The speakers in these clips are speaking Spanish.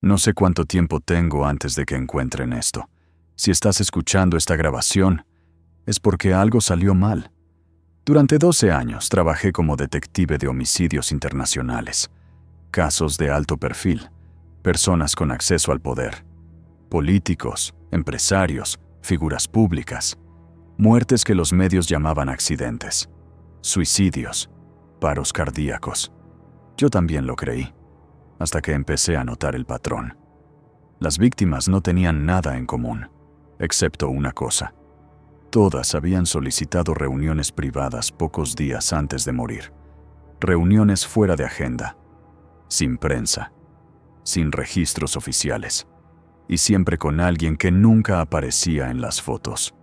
No sé cuánto tiempo tengo antes de que encuentren esto. Si estás escuchando esta grabación, es porque algo salió mal. Durante 12 años trabajé como detective de homicidios internacionales, casos de alto perfil, personas con acceso al poder, políticos, empresarios, figuras públicas, muertes que los medios llamaban accidentes, suicidios, paros cardíacos. Yo también lo creí, hasta que empecé a notar el patrón. Las víctimas no tenían nada en común, excepto una cosa. Todas habían solicitado reuniones privadas pocos días antes de morir. Reuniones fuera de agenda, sin prensa, sin registros oficiales, y siempre con alguien que nunca aparecía en las fotos.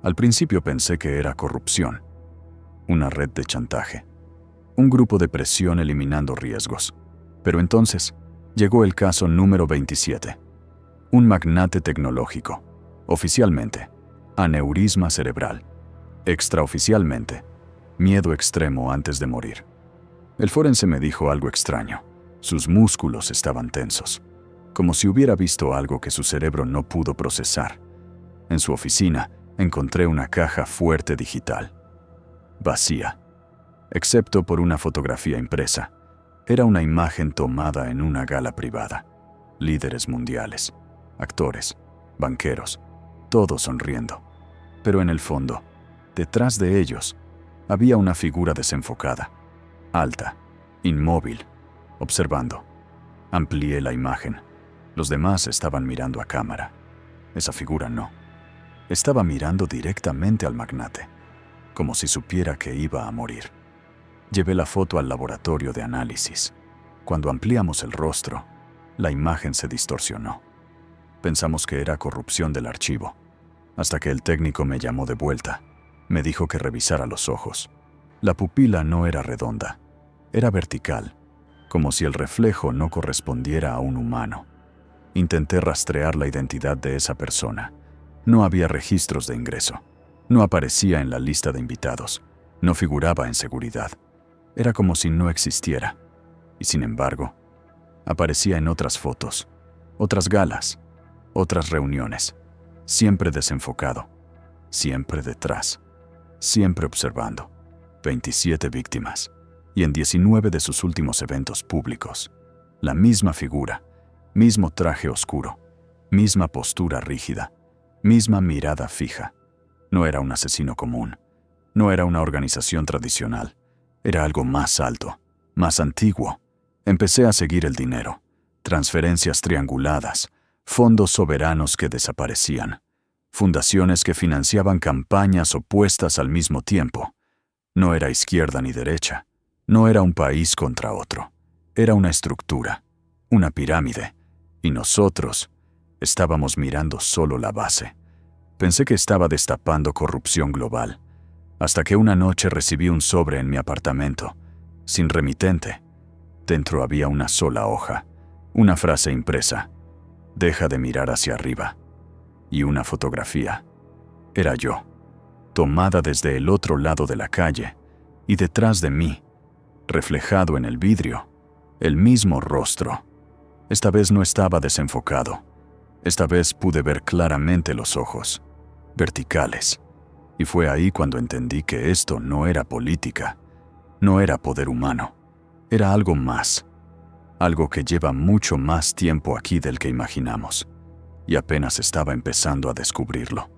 Al principio pensé que era corrupción, una red de chantaje, un grupo de presión eliminando riesgos. Pero entonces llegó el caso número 27. Un magnate tecnológico, oficialmente, aneurisma cerebral, extraoficialmente, miedo extremo antes de morir. El forense me dijo algo extraño. Sus músculos estaban tensos, como si hubiera visto algo que su cerebro no pudo procesar. En su oficina encontré una caja fuerte digital, vacía, excepto por una fotografía impresa. Era una imagen tomada en una gala privada. Líderes mundiales, actores, banqueros, todos sonriendo. Pero en el fondo, detrás de ellos, había una figura desenfocada, alta, inmóvil, observando. Amplié la imagen. Los demás estaban mirando a cámara. Esa figura no. Estaba mirando directamente al magnate, como si supiera que iba a morir. Llevé la foto al laboratorio de análisis. Cuando ampliamos el rostro, la imagen se distorsionó. Pensamos que era corrupción del archivo, hasta que el técnico me llamó de vuelta. Me dijo que revisara los ojos. La pupila no era redonda, era vertical, como si el reflejo no correspondiera a un humano. Intenté rastrear la identidad de esa persona. No había registros de ingreso. No aparecía en la lista de invitados. No figuraba en seguridad. Era como si no existiera. Y sin embargo, aparecía en otras fotos, otras galas, otras reuniones. Siempre desenfocado, siempre detrás, siempre observando. 27 víctimas. Y en 19 de sus últimos eventos públicos. La misma figura, mismo traje oscuro, misma postura rígida, misma mirada fija. No era un asesino común. No era una organización tradicional. Era algo más alto, más antiguo. Empecé a seguir el dinero. Transferencias trianguladas, fondos soberanos que desaparecían, fundaciones que financiaban campañas opuestas al mismo tiempo. No era izquierda ni derecha. No era un país contra otro. Era una estructura, una pirámide. Y nosotros estábamos mirando solo la base. Pensé que estaba destapando corrupción global, hasta que una noche recibí un sobre en mi apartamento, sin remitente. Dentro había una sola hoja, una frase impresa: deja de mirar hacia arriba. Y una fotografía. Era yo, tomada desde el otro lado de la calle, y detrás de mí, reflejado en el vidrio, el mismo rostro. Esta vez no estaba desenfocado. Esta vez pude ver claramente los ojos, verticales. Y fue ahí cuando entendí que esto no era política, no era poder humano. Era algo más, algo que lleva mucho más tiempo aquí del que imaginamos. Y apenas estaba empezando a descubrirlo.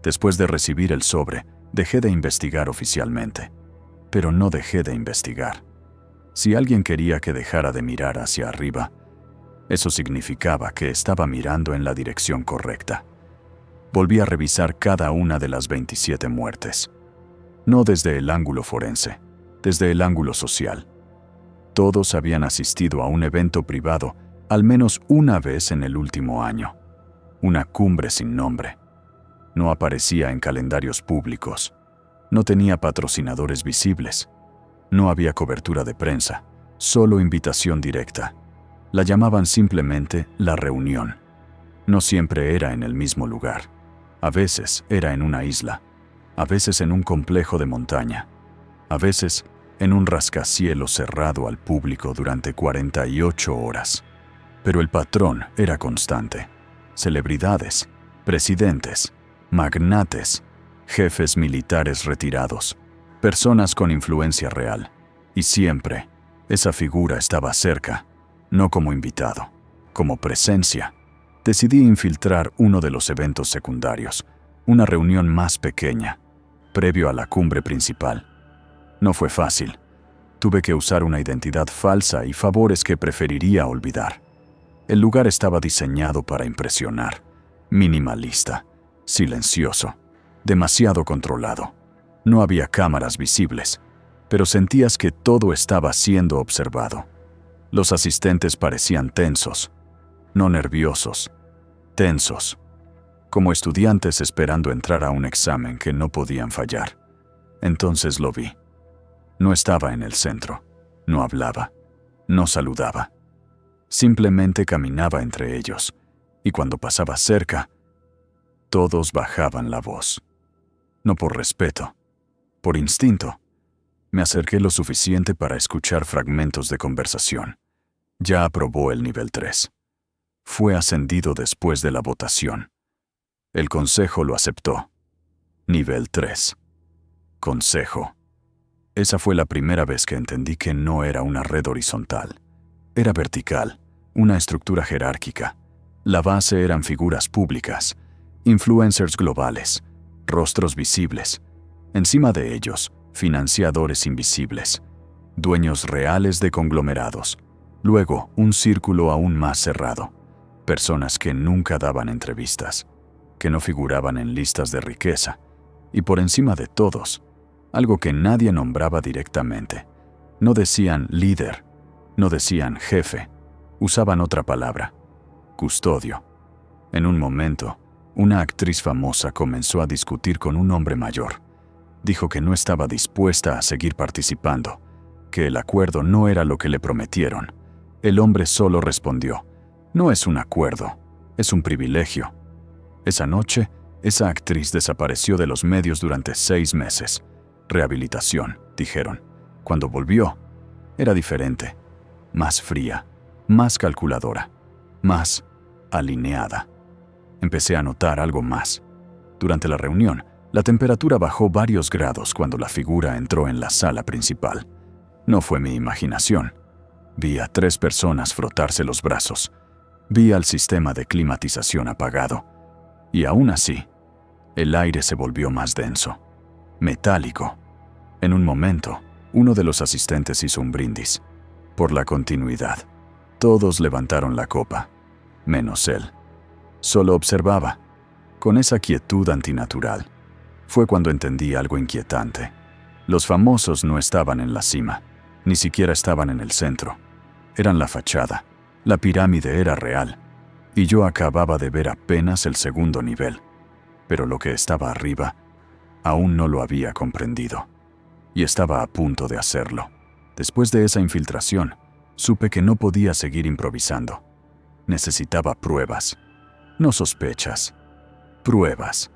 Después de recibir el sobre, dejé de investigar oficialmente. Pero no dejé de investigar. Si alguien quería que dejara de mirar hacia arriba, eso significaba que estaba mirando en la dirección correcta. Volví a revisar cada una de las 27 muertes. No desde el ángulo forense, desde el ángulo social. Todos habían asistido a un evento privado al menos una vez en el último año. Una cumbre sin nombre. No aparecía en calendarios públicos. No tenía patrocinadores visibles. No había cobertura de prensa, solo invitación directa. La llamaban simplemente la reunión. No siempre era en el mismo lugar. A veces era en una isla, a veces en un complejo de montaña, a veces en un rascacielos cerrado al público durante 48 horas. Pero el patrón era constante. Celebridades, presidentes, magnates, jefes militares retirados, personas con influencia real. Y siempre, esa figura estaba cerca, no como invitado, como presencia. Decidí infiltrar uno de los eventos secundarios, una reunión más pequeña, previo a la cumbre principal. No fue fácil. Tuve que usar una identidad falsa y favores que preferiría olvidar. El lugar estaba diseñado para impresionar, minimalista, silencioso, demasiado controlado. No había cámaras visibles, pero sentías que todo estaba siendo observado. Los asistentes parecían tensos, no nerviosos, tensos, como estudiantes esperando entrar a un examen que no podían fallar. Entonces lo vi. No estaba en el centro, no hablaba, no saludaba. Simplemente caminaba entre ellos, y cuando pasaba cerca, todos bajaban la voz. No por respeto, por instinto. Me acerqué lo suficiente para escuchar fragmentos de conversación. Ya aprobó el nivel 3. Fue ascendido después de la votación. El consejo lo aceptó. Nivel 3. Consejo. Esa fue la primera vez que entendí que no era una red horizontal. Era vertical, una estructura jerárquica. La base eran figuras públicas, influencers globales, rostros visibles. Encima de ellos, financiadores invisibles, dueños reales de conglomerados. Luego, un círculo aún más cerrado. Personas que nunca daban entrevistas, que no figuraban en listas de riqueza. Y por encima de todos, algo que nadie nombraba directamente. No decían líder, no decían jefe, usaban otra palabra, custodio. En un momento, una actriz famosa comenzó a discutir con un hombre mayor. Dijo que no estaba dispuesta a seguir participando, que el acuerdo no era lo que le prometieron. El hombre solo respondió, no es un acuerdo, es un privilegio. Esa noche, esa actriz desapareció de los medios durante 6 meses. Rehabilitación, dijeron. Cuando volvió, era diferente, más fría, más calculadora, más alineada. Empecé a notar algo más. Durante la reunión, la temperatura bajó varios grados cuando la figura entró en la sala principal. No fue mi imaginación. Vi a 3 personas frotarse los brazos. Vi al sistema de climatización apagado. Y aún así, el aire se volvió más denso, metálico. En un momento, uno de los asistentes hizo un brindis. Por la continuidad. Todos levantaron la copa, menos él. Solo observaba, con esa quietud antinatural. Fue cuando entendí algo inquietante. Los famosos no estaban en la cima, ni siquiera estaban en el centro. Eran la fachada. La pirámide era real, y yo acababa de ver apenas el segundo nivel. Pero lo que estaba arriba, aún no lo había comprendido. Y estaba a punto de hacerlo. Después de esa infiltración, supe que no podía seguir improvisando. Necesitaba pruebas, no sospechas, pruebas.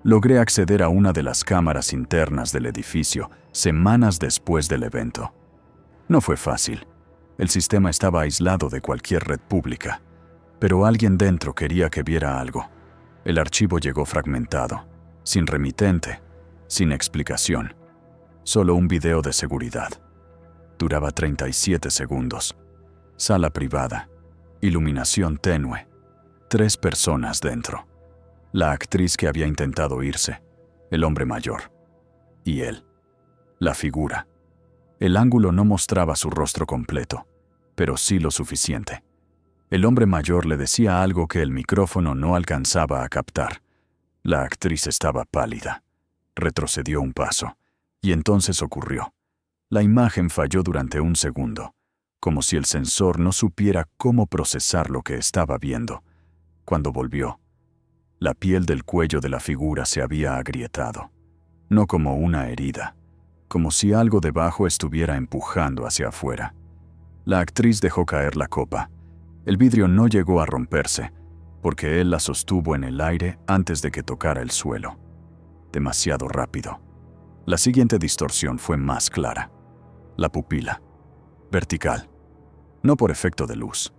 Logré acceder a una de las cámaras internas del edificio semanas después del evento. No fue fácil. El sistema estaba aislado de cualquier red pública, pero alguien dentro quería que viera algo. El archivo llegó fragmentado, sin remitente, sin explicación. Solo un video de seguridad. Duraba 37 segundos. Sala privada. Iluminación tenue. 3 personas dentro. La actriz que había intentado irse. El hombre mayor. Y él. La figura. El ángulo no mostraba su rostro completo, pero sí lo suficiente. El hombre mayor le decía algo que el micrófono no alcanzaba a captar. La actriz estaba pálida. Retrocedió un paso. Y entonces ocurrió. La imagen falló durante un segundo, como si el sensor no supiera cómo procesar lo que estaba viendo. Cuando volvió, la piel del cuello de la figura se había agrietado, no como una herida, como si algo debajo estuviera empujando hacia afuera. La actriz dejó caer la copa. El vidrio no llegó a romperse, porque él la sostuvo en el aire antes de que tocara el suelo. Demasiado rápido. La siguiente distorsión fue más clara. La pupila. Vertical. No por efecto de luz.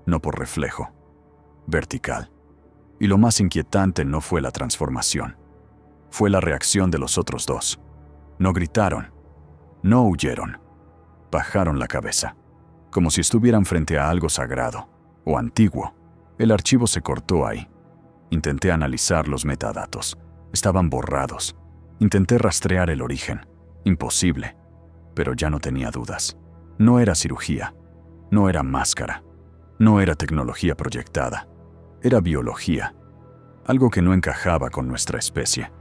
no por reflejo, vertical. Y lo más inquietante no fue la transformación, fue la reacción de los otros dos. No gritaron, no huyeron, bajaron la cabeza, como si estuvieran frente a algo sagrado o antiguo. El archivo se cortó ahí. Intenté analizar los metadatos. Estaban borrados. Intenté rastrear el origen. Imposible. Pero ya no tenía dudas. No era cirugía. No era máscara. No era tecnología proyectada. Era biología. Algo que no encajaba con nuestra especie.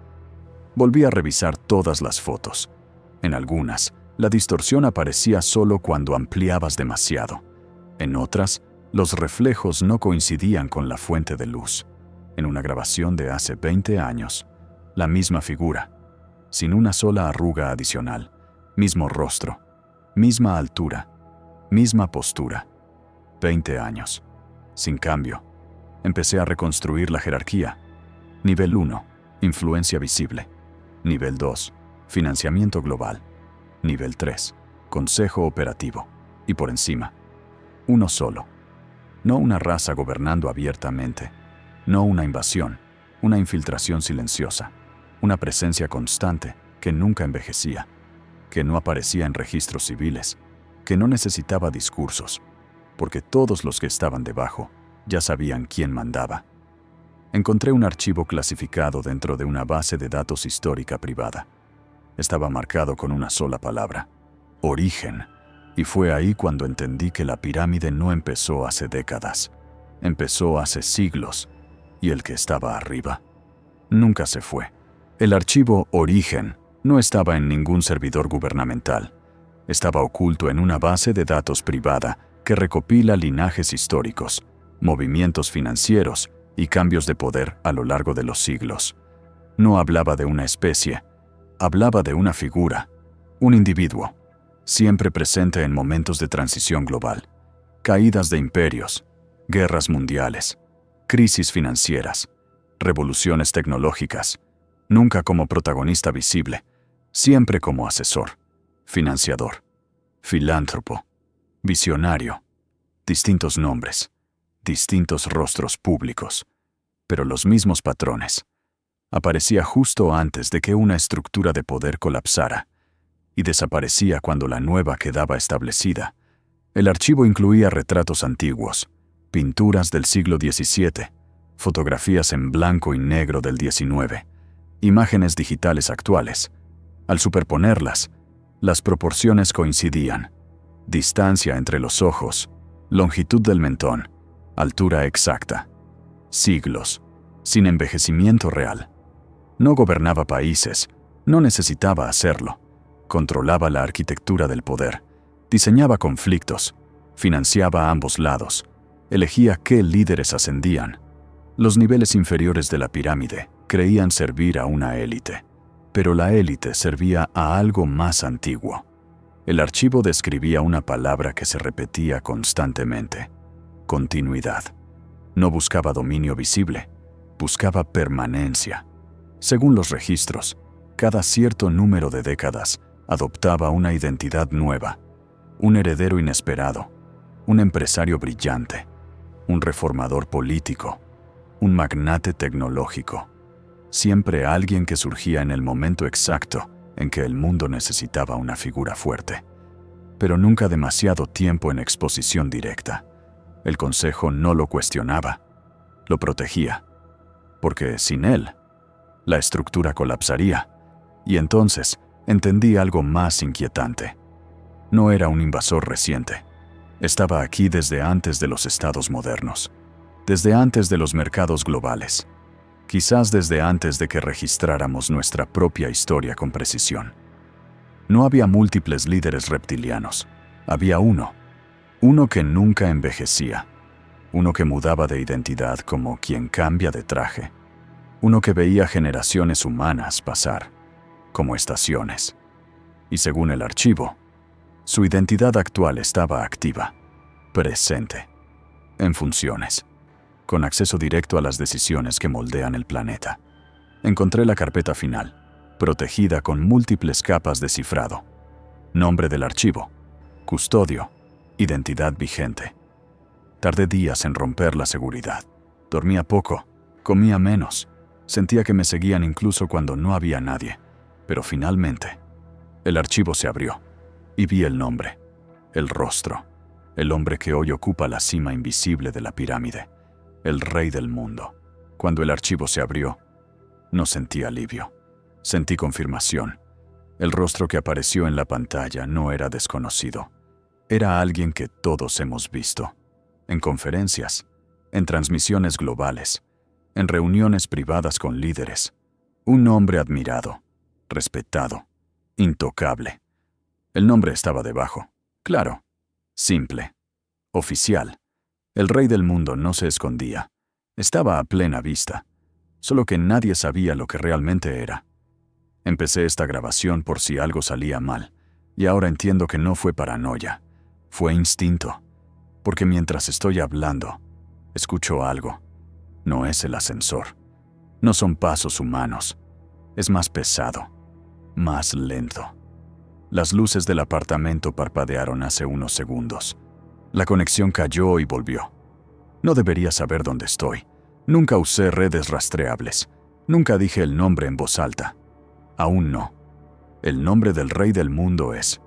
Volví a revisar todas las fotos. En algunas, la distorsión aparecía solo cuando ampliabas demasiado. En otras, los reflejos no coincidían con la fuente de luz. En una grabación de hace 20 años, la misma figura, sin una sola arruga adicional, mismo rostro, misma altura, misma postura. 20 años. Sin cambio. Empecé a reconstruir la jerarquía. Nivel 1, influencia visible. Nivel 2, financiamiento global. Nivel 3, consejo operativo. Y por encima, uno solo. No una raza gobernando abiertamente. No una invasión, una infiltración silenciosa. Una presencia constante que nunca envejecía. Que no aparecía en registros civiles. Que no necesitaba discursos. Porque todos los que estaban debajo ya sabían quién mandaba. Encontré un archivo clasificado dentro de una base de datos histórica privada. Estaba marcado con una sola palabra: origen. Y fue ahí cuando entendí que la pirámide no empezó hace décadas. Empezó hace siglos. Y el que estaba arriba nunca se fue. El archivo origen no estaba en ningún servidor gubernamental. Estaba oculto en una base de datos privada que recopila linajes históricos, movimientos financieros y cambios de poder a lo largo de los siglos. No hablaba de una especie, hablaba de una figura, un individuo, siempre presente en momentos de transición global, caídas de imperios, guerras mundiales, crisis financieras, revoluciones tecnológicas, nunca como protagonista visible, siempre como asesor, financiador, filántropo, visionario, distintos nombres, distintos rostros públicos, pero los mismos patrones. Aparecía justo antes de que una estructura de poder colapsara y desaparecía cuando la nueva quedaba establecida. El archivo incluía retratos antiguos, pinturas del siglo XVII, fotografías en blanco y negro del XIX, imágenes digitales actuales. Al superponerlas, las proporciones coincidían. Distancia entre los ojos, longitud del mentón, altura exacta. Siglos, sin envejecimiento real. No gobernaba países, no necesitaba hacerlo. Controlaba la arquitectura del poder, diseñaba conflictos, financiaba a ambos lados, elegía qué líderes ascendían. Los niveles inferiores de la pirámide creían servir a una élite, pero la élite servía a algo más antiguo. El archivo describía una palabra que se repetía constantemente: continuidad. No buscaba dominio visible, buscaba permanencia. Según los registros, cada cierto número de décadas adoptaba una identidad nueva, un heredero inesperado, un empresario brillante, un reformador político, un magnate tecnológico. Siempre alguien que surgía en el momento exacto en que el mundo necesitaba una figura fuerte, pero nunca demasiado tiempo en exposición directa. El consejo no lo cuestionaba, lo protegía, porque sin él, la estructura colapsaría, y entonces entendí algo más inquietante. No era un invasor reciente. Estaba aquí desde antes de los estados modernos, desde antes de los mercados globales, quizás desde antes de que registráramos nuestra propia historia con precisión. No había múltiples líderes reptilianos. Había uno que nunca envejecía, uno que mudaba de identidad como quien cambia de traje, uno que veía generaciones humanas pasar, como estaciones. Y según el archivo, su identidad actual estaba activa, presente, en funciones, con acceso directo a las decisiones que moldean el planeta. Encontré la carpeta final, protegida con múltiples capas de cifrado. Nombre del archivo, custodio, identidad vigente. Tardé días en romper la seguridad. Dormía poco, comía menos, sentía que me seguían incluso cuando no había nadie. Pero finalmente, el archivo se abrió y vi el nombre, el rostro, el hombre que hoy ocupa la cima invisible de la pirámide, el rey del mundo. Cuando el archivo se abrió, no sentí alivio, sentí confirmación. El rostro que apareció en la pantalla no era desconocido. Era alguien que todos hemos visto. En conferencias, en transmisiones globales, en reuniones privadas con líderes. Un hombre admirado, respetado, intocable. El nombre estaba debajo. Claro, simple, oficial. El rey del mundo no se escondía. Estaba a plena vista. Solo que nadie sabía lo que realmente era. Empecé esta grabación por si algo salía mal, y ahora entiendo que no fue paranoia, fue instinto, porque mientras estoy hablando, escucho algo. No es el ascensor, no son pasos humanos, es más pesado, más lento. Las luces del apartamento parpadearon hace unos segundos. La conexión cayó y volvió. No debería saber dónde estoy. Nunca usé redes rastreables. Nunca dije el nombre en voz alta. Aún no. El nombre del rey del mundo es...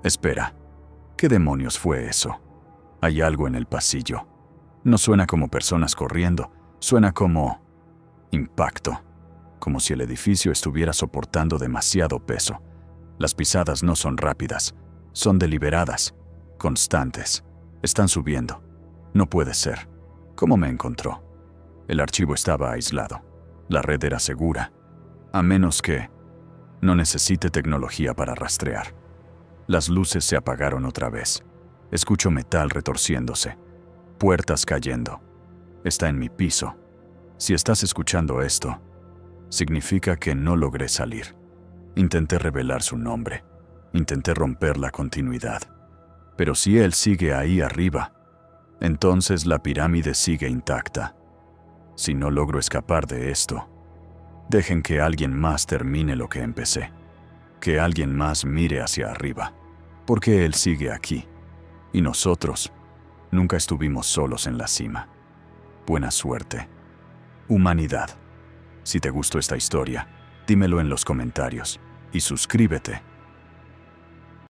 Espera, ¿qué demonios fue eso? Hay algo en el pasillo. No suena como personas corriendo, suena como... impacto. Como si el edificio estuviera soportando demasiado peso. Las pisadas no son rápidas, son deliberadas, constantes. Están subiendo. No puede ser. ¿Cómo me encontró? El archivo estaba aislado. La red era segura. A menos que no necesite tecnología para rastrear. Las luces se apagaron otra vez. Escucho metal retorciéndose. Puertas cayendo. Está en mi piso. Si estás escuchando esto, significa que no logré salir. Intenté revelar su nombre. Intenté romper la continuidad. Pero si él sigue ahí arriba, entonces la pirámide sigue intacta. Si no logro escapar de esto, dejen que alguien más termine lo que empecé. Que alguien más mire hacia arriba. Porque él sigue aquí. Y nosotros nunca estuvimos solos en la cima. Buena suerte. Humanidad. Si te gustó esta historia, dímelo en los comentarios. Y suscríbete